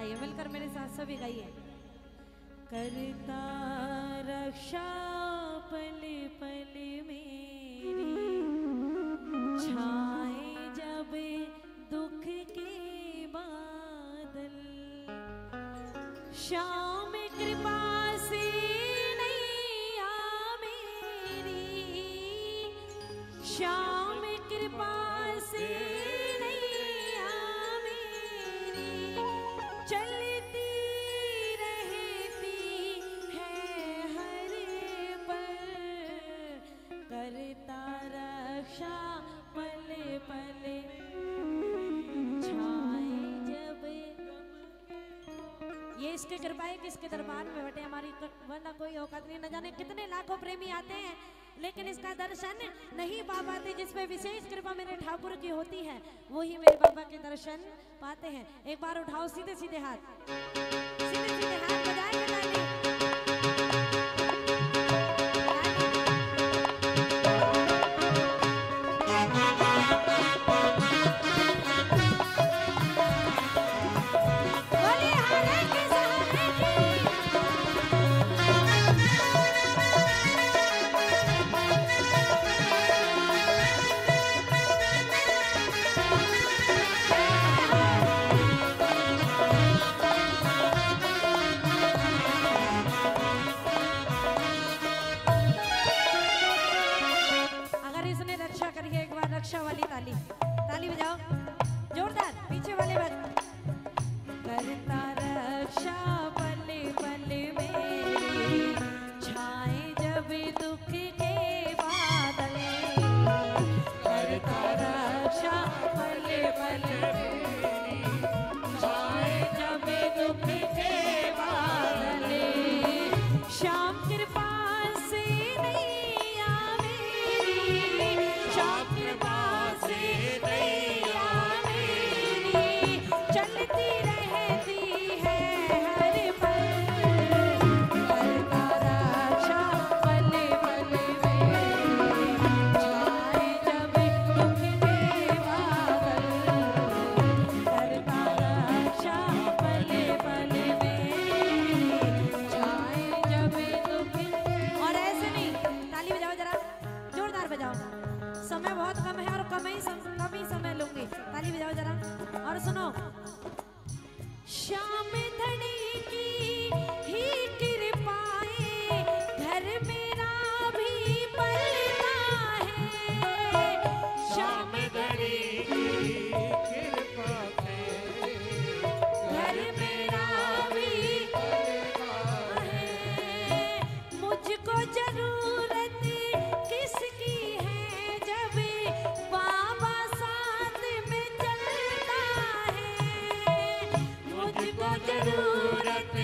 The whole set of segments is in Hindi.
गाइए, मिलकर मेरे साथ सभी गाइए। करता रक्षा पल पल मेरी, छाए जब दुख के बादल, श्याम कृपा से नैया मेरी, श्याम कृपा से नैया मेरी, चलती रहती है हर पल, करता रक्षा पल पल छाए जब। ये इसके कृपा है कि इसके दरबार में बैठे, हमारी वरना कोई औकात नहीं। न जाने कितने लाखों प्रेमी आते हैं लेकिन इसका दर्शन नहीं पा पाते। जिसमें विशेष कृपा मेरे ठाकुर की होती है वही मेरे बाबा के दर्शन पाते हैं। एक बार उठाओ सीधे सीधे हाथ, सीधे सीधे हाथ बजाएंगे ताली। रक्षा वाली ताली, ताली बजाओ जोरदार, पीछे वाले बज। करता रक्षा पल पल मेरी, छाए जब दुख के बादल, करता रक्षा पल पल मेरी, छाए जब दुख के बादल, श्याम कृपा से नैया मेरी, श्याम कृपा से नैया मेरी, चलती रहती है हर पल, करता रक्षा पल पल मेरी, छाए जब दुख के बादल, करता रक्षा पल पल मेरी, छाए जब दुख। और ऐसे नहीं, ताली बजाओ जरा जोरदार बजाओ, समय बहुत कम है और कम ही समय लूंगी। ताली बजाओ जरा और सुनो। श्याम धनी की ही कृपाएं घर मेरा भी पलता है, श्याम धनी की कृपा से घर मेरा भी पलता है, मुझको जरूरत किसकी है जब बाबा साथ में चलता है, मुझको जरूरत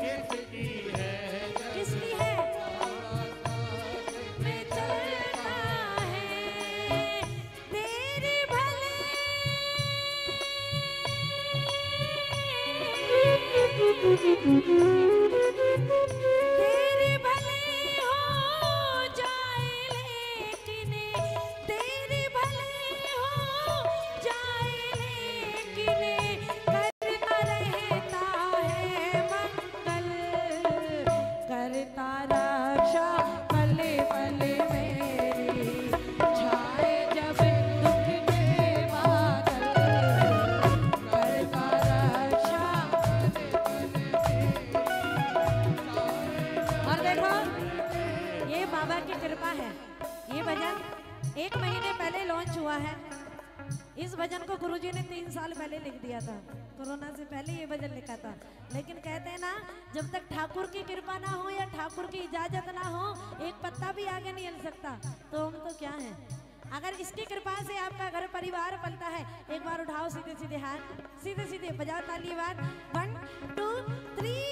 किसकी है, किसकी है में चलता है, तेरे भले तेरे भले हो जाए लेकिन, तेरे भले हो जाए लेकिन, करता रहता है मंगल, करता रक्षा पल पल मेरी, छाए जब दुख के बादल, करता रक्षा और देखो ये बाबा की कृपा है। ये भजन 1 महीने पहले लॉन्च हुआ है। इस भजन को गुरुजी ने 3 साल पहले लिख दिया था, कोरोना से पहले ये भजन लिखा था। लेकिन कहते हैं ना, जब तक ठाकुर की कृपा ना हो या ठाकुर की इजाजत ना हो एक पत्ता भी आगे नहीं हिल सकता। तो हम तो क्या हैं, अगर इसकी कृपा से आपका घर परिवार पलता है। एक बार उठाओ सीधे सीधे हाथ, सीधे सीधे बजाओ ताली। बार 1 2 3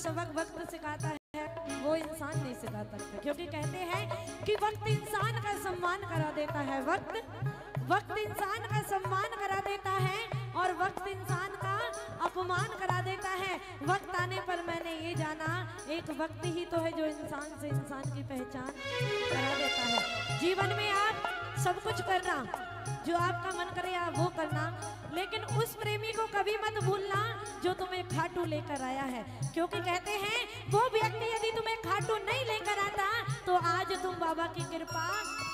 सबक वक्त सिखाता है वो इंसान नहीं सिखा सकता, क्योंकि कहते हैं कि वक्त इंसान का सम्मान करा देता है। वक्त इंसान का सम्मान करा देता है और वक्त इंसान का अपमान करा देता है। वक्त आने पर मैंने ये जाना एक वक्त ही तो है जो इंसान से इंसान की पहचान करा देता है। जीवन में आप सब कुछ करना, जो आपका मन करे आप वो करना, लेकिन उस प्रेमी को कभी मत भूलना जो तुम्हें खाटू लेकर आया है, क्योंकि कहते हैं वो व्यक्ति यदि तुम्हें खाटू नहीं लेकर आता तो आज तुम बाबा की कृपा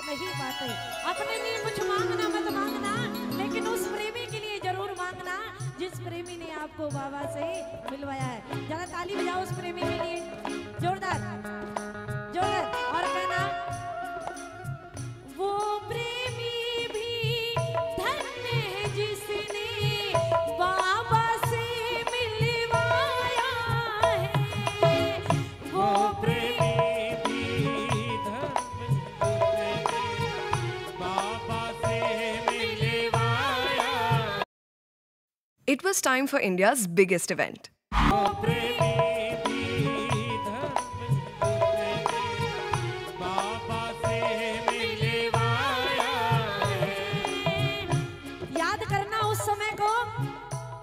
नहीं पाते। अपने लिए कुछ मांगना मत मांगना, लेकिन उस प्रेमी के लिए जरूर मांगना जिस प्रेमी ने आपको बाबा से मिलवाया है। जरा ताली बजाओ उस प्रेमी के लिए, जोरदार जोरदार, और कहना वो प्रेमी भी धन्य है जिसने बाबा से मिलवाया है। वो प्रेमी भी धन्य बाबा से मिलवाया। It was time for India's biggest event.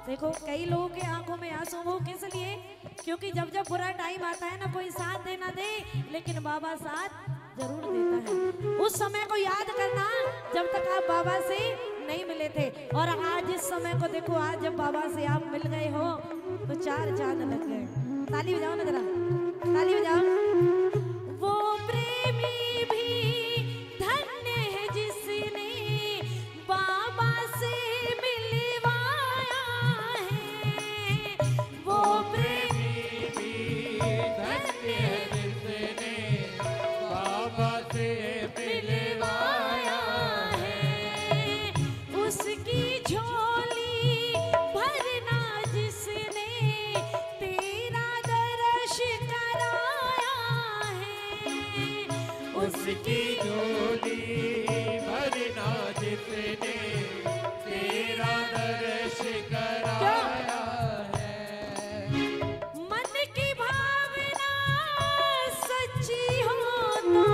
देखो कई लोगों के आंखों में आंसू, वो किस लिए? क्योंकि जब जब बुरा टाइम आता है ना, कोई साथ दे ना दे, लेकिन बाबा साथ जरूर देता है। उस समय को याद करना जब तक आप बाबा से नहीं मिले थे, और आज इस समय को देखो, आज जब बाबा से आप मिल गए हो तो 4 चांद लग गए। ताली बजाओ ना, जरा ताली बजाओ। वो प्रेमी भी धन्य है जिसने बाबा से मिलवाया है। वो प्रेमी भी धन्य है जिसने बाबा से मिलवाया है। उसकी झोली भरना जिसने तेरा दर्श कराया है। उसकी झोली भरना जिसने तेरा दर्श कराया है। मन की भावना सच्ची हो तो,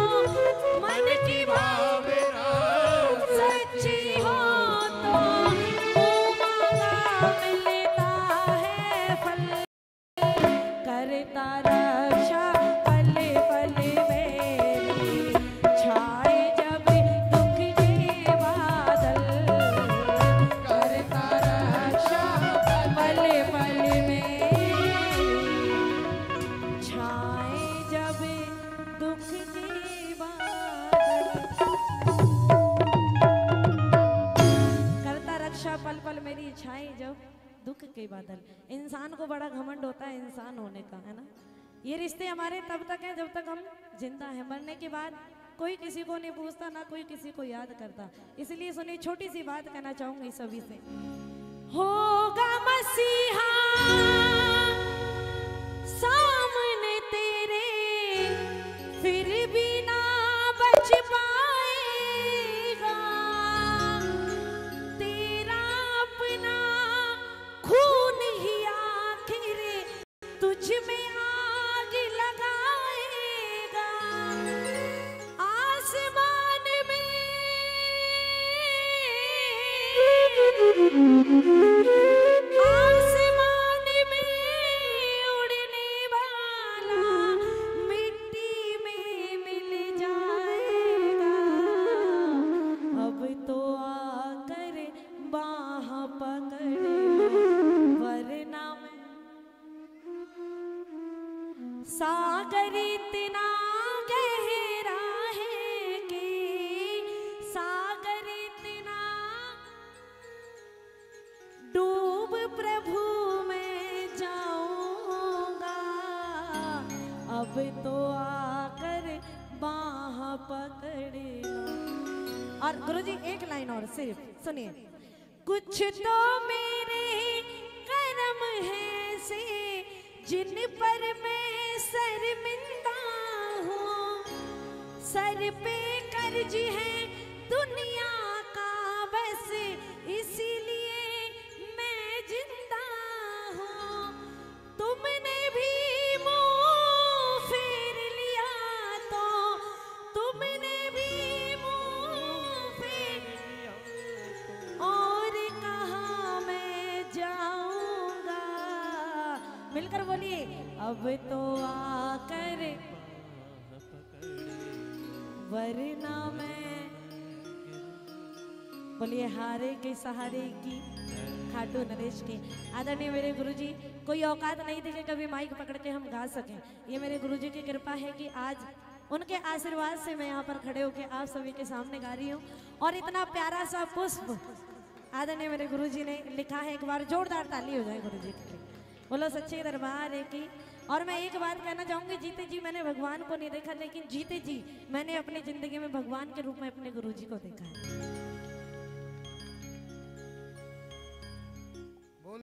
मन की भावना सच्ची हो तो वो मांगा मिलता है फल। करता रक्षा पल पल मेरी, छाए जब दुख के बादल। करता रक्षा पल पल मेरी, छाए जब दुख के बादल। करता रक्षा पल पल मेरी, छाए जब दुख के बादल। इंसान को बड़ा घमंड होता है इंसान होने का, है ना। ये रिश्ते हमारे तब तक हैं जब तक हम जिंदा हैं। मरने के बाद कोई किसी को नहीं पूछता, ना कोई किसी को याद करता। इसलिए सुनिए, छोटी सी बात कहना चाहूंगी सभी से। होगा मसीहा सामने तेरे, फिर भी ना बच पाएगा। तेरा अपना खून ही आखिर तुझ में आग लगाएगा। आसमान में, आसमान में उड़ने वाला मिट्टी में मिल जाएगा। अब तो आकर बाह पकड़, वरना मैं सागर इतना गहरा है कि सागर इतना डूब प्रभु में जाऊंगा। अब तो आकर बाह पकड़ लो। और गुरुजी एक लाइन और सिर्फ सुनिए। कुछ तो मेरे कर्म है से जिन पर मैं शर्मिंदा हूँ। सर पे कर्ज है दुनिया का, बस इसीलिए मैं जिंदा हूँ। तुमने भी मिलकर बोलिए, अब तो आकर वरना मैं, बोलिए हारे के सहारे की खाटू नरेश के। आदरणीय मेरे गुरुजी, कोई औकात नहीं थी कि कभी माइक पकड़ के हम गा सकें। ये मेरे गुरुजी की कृपा है कि आज उनके आशीर्वाद से मैं यहाँ पर खड़े होकर आप सभी के सामने गा रही हूँ। और इतना प्यारा सा पुष्प आदरणीय मेरे गुरुजी ने लिखा है। एक बार जोरदार ताली हो जाए गुरुजी के लिए। बोलो सच्चे दरबार है की। और मैं एक बात कहना चाहूँगी, जीते जी मैंने भगवान को नहीं देखा, लेकिन जीते जी मैंने अपनी जिंदगी में भगवान के रूप में अपने गुरुजी को देखा है।